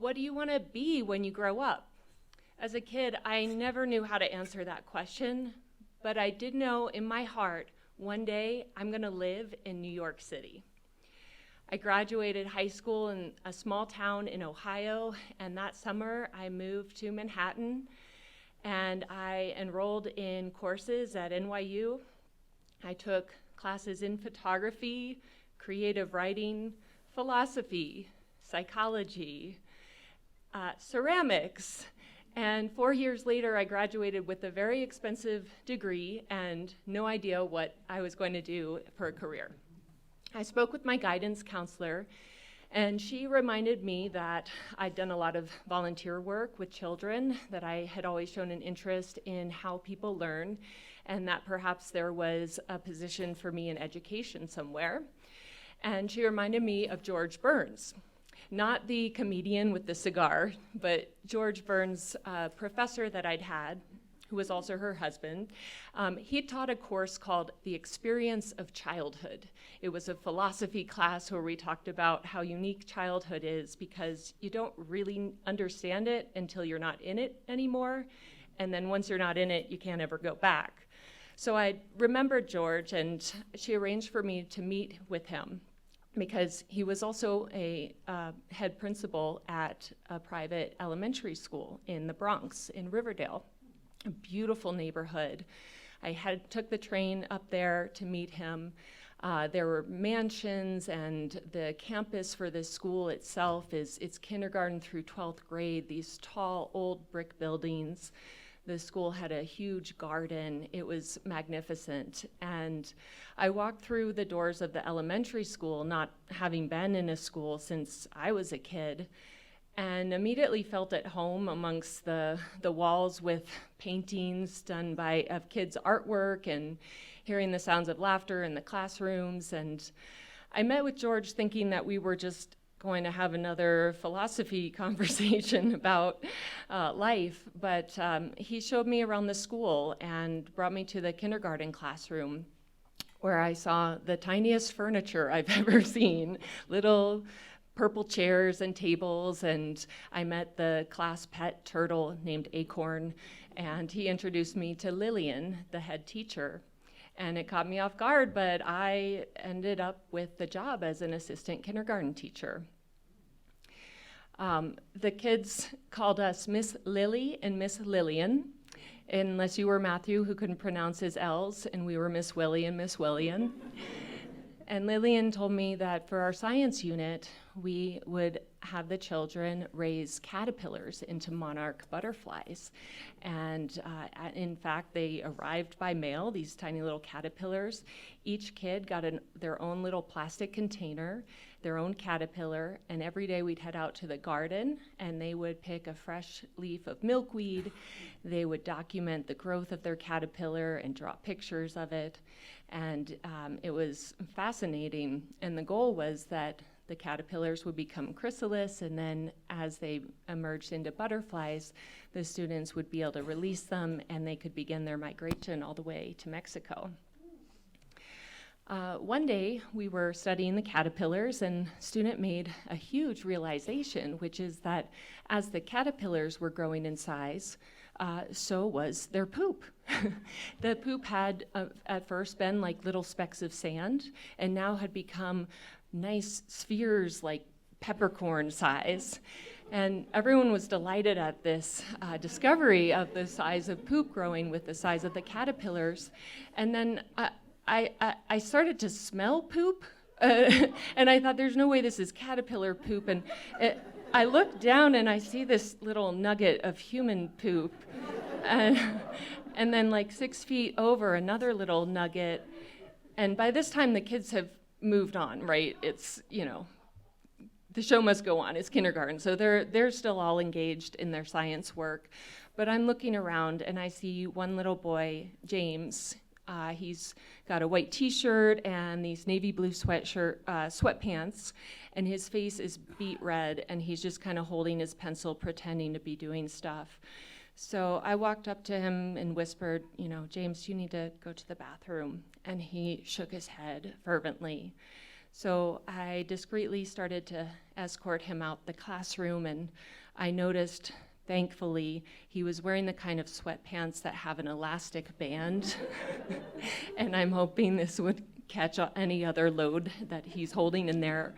what do you want to be when you grow up? As a kid, I never knew how to answer that question, but I did know in my heart, one day I'm going to live in New York City. I graduated high school in a small town in Ohio, and that summer I moved to Manhattan, and I enrolled in courses at NYU. I took classes in photography, creative writing, philosophy, psychology, ceramics, and 4 years later I graduated with a very expensive degree and no idea what I was going to do for a career. I spoke with my guidance counselor, and she reminded me that I'd done a lot of volunteer work with children, that I had always shown an interest in how people learn, and that perhaps there was a position for me in education somewhere. And she reminded me of George Burns, not the comedian with the cigar, but George Burns, a professor that I'd had, who was also her husband. He taught a course called The Experience of Childhood. It was a philosophy class where we talked about how unique childhood is because you don't really understand it until you're not in it anymore. And then once you're not in it, you can't ever go back. So I remembered George, and she arranged for me to meet with him because he was also a head principal at a private elementary school in the Bronx, in Riverdale. A beautiful neighborhood. I took the train up there to meet him. There were mansions, and the campus for this school itself it's kindergarten through 12th grade, these tall old brick buildings. The school had a huge garden. It was magnificent. And I walked through the doors of the elementary school, not having been in a school since I was a kid, and immediately felt at home amongst the walls with paintings done of kids' artwork and hearing the sounds of laughter in the classrooms. And I met with George thinking that we were just going to have another philosophy conversation about life, but he showed me around the school and brought me to the kindergarten classroom where I saw the tiniest furniture I've ever seen, little purple chairs and tables, and I met the class pet turtle named Acorn, and he introduced me to Lillian, the head teacher. And it caught me off guard, but I ended up with the job as an assistant kindergarten teacher. The kids called us Miss Lily and Miss Lillian, unless you were Matthew, who couldn't pronounce his L's, and we were Miss Willie and Miss Willian. And Lillian told me that for our science unit, we would have the children raise caterpillars into monarch butterflies. And in fact, they arrived by mail, these tiny little caterpillars. Each kid got their own little plastic container, their own caterpillar, and every day we'd head out to the garden, and they would pick a fresh leaf of milkweed. They would document the growth of their caterpillar and draw pictures of it. And it was fascinating. And the goal was that the caterpillars would become chrysalis, and then as they emerged into butterflies, the students would be able to release them, and they could begin their migration all the way to Mexico. One day, we were studying the caterpillars, and a student made a huge realization, which is that as the caterpillars were growing in size, so was their poop. The poop had at first been like little specks of sand, and now had become nice spheres like peppercorn size. And everyone was delighted at this discovery of the size of poop growing with the size of the caterpillars. And then I started to smell poop, and I thought, there's no way this is caterpillar poop. And I looked down and I see this little nugget of human poop, and then like 6 feet over, another little nugget. And by this time, the kids have moved on, right? It's, the show must go on. It's kindergarten, so they're still all engaged in their science work. But I'm looking around and I see one little boy, James. He's got a white T-shirt and these navy blue sweatpants, and his face is beet red, and he's just kind of holding his pencil, pretending to be doing stuff. So I walked up to him and whispered, James, you need to go to the bathroom. And he shook his head fervently. So I discreetly started to escort him out the classroom, and I noticed, thankfully, he was wearing the kind of sweatpants that have an elastic band. And I'm hoping this would catch any other load that he's holding in there.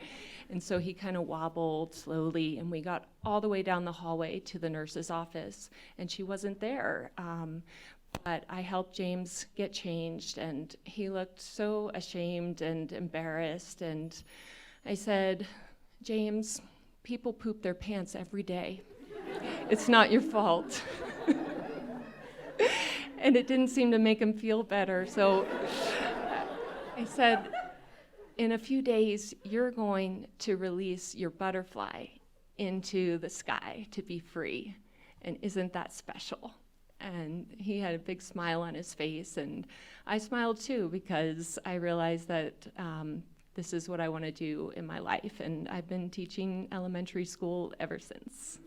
And so he kind of wobbled slowly, and we got all the way down the hallway to the nurse's office, and she wasn't there. But I helped James get changed, and he looked so ashamed and embarrassed. And I said, James, people poop their pants every day. It's not your fault. And it didn't seem to make him feel better. So I said, in a few days, you're going to release your butterfly into the sky to be free. And isn't that special? And he had a big smile on his face, and I smiled too, because I realized that this is what I want to do in my life, and I've been teaching elementary school ever since.